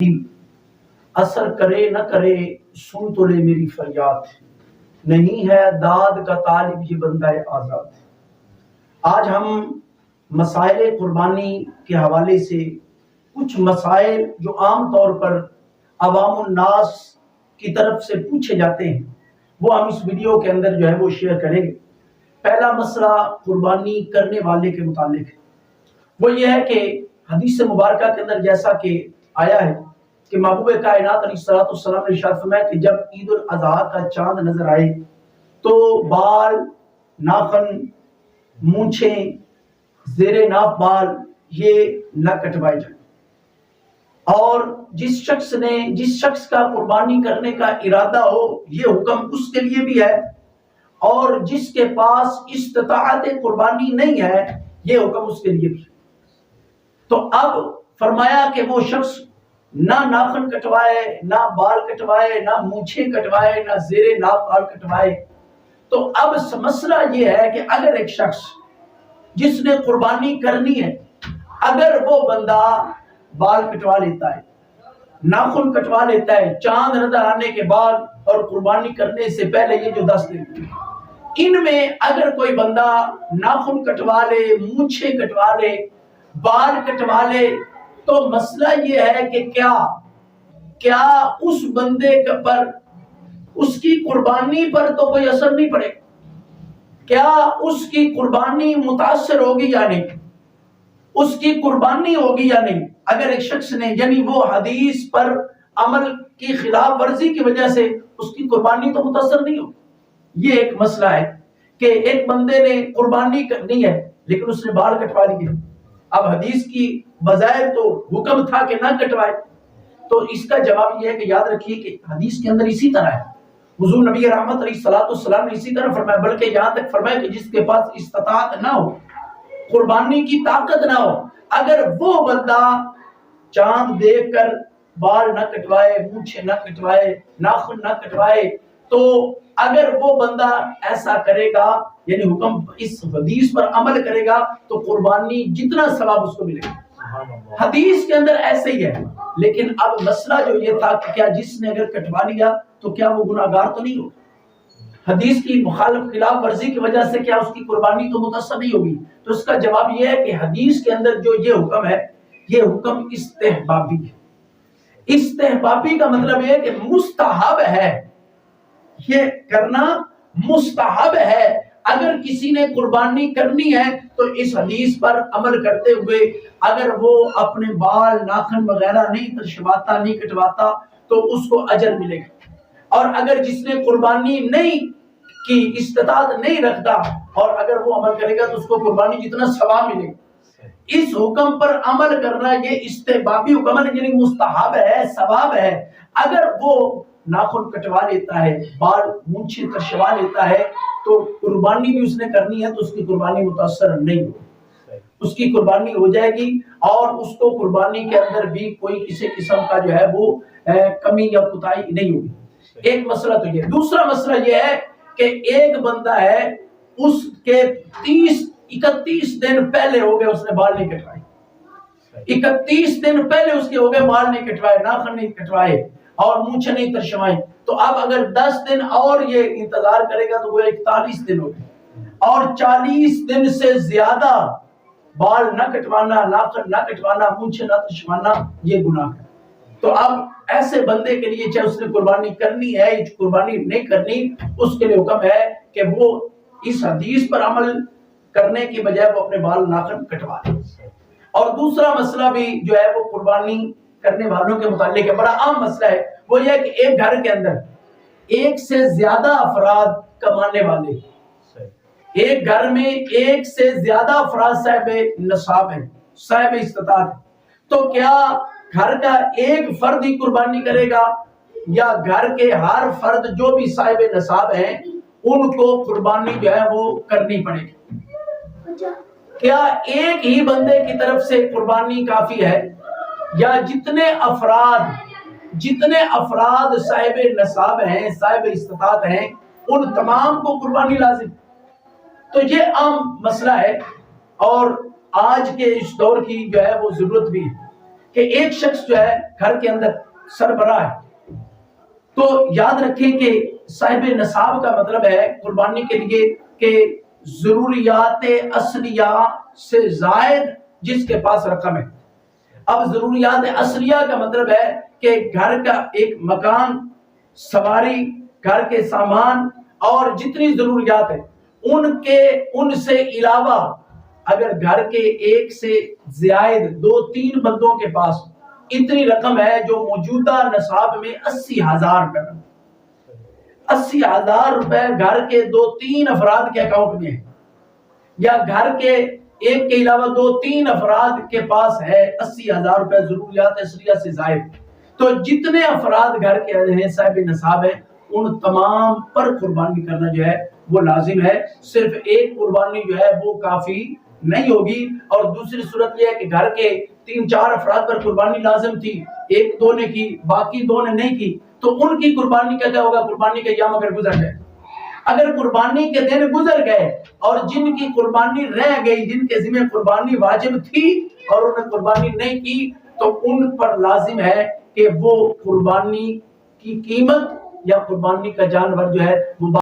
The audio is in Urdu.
اثر کرے نہ کرے سن تو لے میری فریاد، نہیں ہے داد کا طالب یہ بندہ آزاد۔ آج ہم مسائل قربانی کے حوالے سے کچھ مسائل جو عام طور پر عوام الناس کی طرف سے پوچھے جاتے ہیں وہ ہم اس ویڈیو کے اندر جو ہے وہ شیئر کریں گے۔ پہلا مسئلہ قربانی کرنے والے کے متعلق ہے، وہ یہ ہے کہ حدیث مبارکہ کے اندر جیسا کہ آیا ہے کہ محبوب کائنات علیہ السلام نے ارشاد فرمایا کہ جب عید الاضحیٰ کا چاند نظر آئے تو بال، ناخن، مونچھیں، زیر ناف بال یہ نہ کٹوائے جائیں، اور جس شخص کا قربانی کرنے کا ارادہ ہو یہ حکم اس کے لیے بھی ہے، اور جس کے پاس استطاعت قربانی نہیں ہے یہ حکم اس کے لیے بھی ہے۔ تو اب فرمایا کہ وہ شخص نہ ناخن کٹوائے، نہ بال کٹوائے، نہ مونچھیں کٹوائے، نہ زیر ناف بال کٹوائے۔ تو اب مسئلہ یہ ہے کہ اگر ایک شخص جس نے قربانی کرنی ہے، اگر وہ بندہ بال کٹوا لیتا ہے، ناخن کٹوا لیتا ہے چاند نظر آنے کے بعد اور قربانی کرنے سے پہلے، یہ جو 10 دن ان میں اگر کوئی بندہ ناخن کٹوا لے، مونچھیں کٹوا لے، بال کٹوا لے، تو مسئلہ یہ ہے کہ کیا اس بندے پر، اس کی قربانی پر تو کوئی اثر نہیں پڑے؟ کیا اس کی قربانی متاثر ہوگی یا نہیں؟ اس کی قربانی ہوگی یا نہیں؟ اگر ایک شخص نے، یعنی وہ حدیث پر عمل کی خلاف ورزی کی وجہ سے اس کی قربانی تو متاثر نہیں ہوگی۔ یہ ایک مسئلہ ہے کہ ایک بندے نے قربانی کرنی ہے لیکن اس نے بال کٹوا لیے، اب حدیث کی بظاہر تو حکم تھا کہ نہ کٹوائے، تو اس کا جواب یہ ہے کہ یاد رکھیے کہ حدیث کے اندر اسی طرح ہے، حضور نبی رحمت علیہ السلام نے اسی طرح فرمایا، بلکہ یہاں تک فرمایا کہ جس کے پاس استطاعت نہ ہو، قربانی کی طاقت نہ ہو، اگر وہ بندہ چاند دیکھ کر بال نہ کٹوائے، مونچھیں نہ کٹوائے، ناخن نہ کٹوائے، تو اگر وہ بندہ ایسا کرے گا، یعنی حکم اس حدیث پر عمل کرے گا، تو قربانی جتنا ثواب اس کو ملے گا۔ حدیث کے اندر ایسے ہی ہے، لیکن اب مسئلہ جو یہ تھا کہ کیا جس نے اگر کٹوا لیا تو کیا وہ گناہگار تو نہیں ہوگا؟ حدیث کی خلاف ورزی کی وجہ سے کیا اس کی قربانی تو متاثر نہیں ہوگی؟ تو اس کا جواب یہ ہے کہ حدیث کے اندر جو یہ حکم ہے، یہ حکم استحبابی ہے۔ استحبابی کا مطلب یہ ہے کہ مستحب ہے، یہ کرنا مستحب ہے۔ اگر کسی نے قربانی کرنی ہے تو اس حدیث پر عمل کرتے ہوئے اگر وہ اپنے بال، ناخن وغیرہ نہیں ترشواتا، نہیں کٹواتا، تو اس کو اجر ملے گا، اور اگر جس نے قربانی نہیں کی، استطاعت نہیں رکھتا، اور اگر وہ عمل کرے گا تو اس کو قربانی جتنا ثواب ملے گا۔ اس حکم پر عمل کرنا یہ استحبابی حکم ہے، یعنی مستحب ہے، ثواب ہے۔ اگر وہ ناخن کٹوا لیتا ہے، بال مونچھیں ترشوا لیتا ہے، تو قربانی بھی اس نے کرنی ہے تو اس کی قربانی متاثر نہیں ہوگی، اس کی قربانی ہو جائے گی، اور اس کو قربانی کے اندر بھی کوئی کسی قسم کا جو ہے وہ کمی یا کوتاہی نہیں ہوگی۔ ایک مسئلہ تو یہ۔ دوسرا مسئلہ یہ ہے کہ ایک بندہ ہے، اس کے 31 دن پہلے ہو گئے، اس نے بال نہیں کٹوائے، 31 دن پہلے اس کے ہو گئے بال نہیں کٹوائے، ناخن نہیں کٹوائے اور مونچھیں نہیں ترشوائیں، تو اب اگر 10 دن اور یہ انتظار کرے گا تو وہ 41 دن ہو گئے، اور 40 دن سے زیادہ بال نہ کٹوانا، ناخن نہ کٹوانا، مونچھیں نہ ترشوانا یہ گناہ ہے۔ تو اب ایسے بندے کے لیے چاہے اس نے قربانی کرنی ہے یا قربانی نہیں کرنی، اس کے لیے حکم ہے کہ وہ اس حدیث پر عمل کرنے کی بجائے وہ اپنے بال ناخن کٹوا لے۔ اور دوسرا مسئلہ بھی جو ہے وہ قربانی کرنے والوں کے متعلق ہے، بڑا عام مسئلہ ہے، وہ یہ ہے کہ ایک گھر کے اندر ایک سے زیادہ افراد کمانے والے، ایک گھر میں ایک سے زیادہ افراد صاحب نصاب ہیں، صاحب استطاعت، تو کیا گھر کا ایک فرد ہی قربانی کرے گا، یا گھر کے ہر فرد جو بھی صاحب نصاب ہیں ان کو قربانی جو ہے وہ کرنی پڑے گی؟ کیا ایک ہی بندے کی طرف سے قربانی کافی ہے، یا جتنے افراد صاحب نصاب ہیں، صاحب استطاعت ہیں، ان تمام کو قربانی لازم؟ تو یہ عام مسئلہ ہے، اور آج کے اس دور کی جو ہے وہ ضرورت بھی ہے کہ ایک شخص جو ہے گھر کے اندر سربراہ ہے، تو یاد رکھیں کہ صاحب نصاب کا مطلب ہے قربانی کے لیے کہ ضروریات اصلیہ سے زائد جس کے پاس رقم ہے۔ اب ضروریات اصلیہ کا مطلب ہے کہ گھر کا ایک مکان، سواری، گھر کے سامان اور جتنی ضروریات ہیں ان سے علاوہ اگر گھر کے ایک سے زائد 2-3 بندوں کے پاس اتنی رقم ہے جو موجودہ نصاب میں 80,000 روپے، 80,000 روپے گھر کے 2-3 افراد کے اکاؤنٹ میں ہے، یا گھر کے ایک کے علاوہ 2-3 افراد کے پاس ہے 80,000 روپے ضروریات اصلیہ سے زائد، تو جتنے افراد گھر کے ہیں صاحب نصاب ہیں ان تمام پر قربانی کرنا جو ہے وہ لازم ہے۔ صرف ایک قربانی جو ہے وہ کافی نہیں ہوگی۔ اور دوسری صورت یہ ہے کہ گھر کے 3-4 افراد پر قربانی لازم تھی، 1-2 نے کی، باقی 2 نے نہیں کی، تو ان کی قربانی کا کیا ہوگا؟ قربانی کے ایام اگر گزر گئے، اگر قربانی کے دن گزر گئے اور جن کی قربانی رہ گئی، جن کے ذمہ قربانی واجب تھی اور انہوں نے قربانی نہیں کی، تو ان پر لازم ہے کہ وہ قربانی کی قیمت یا قربانی کا جانور جو ہے وہ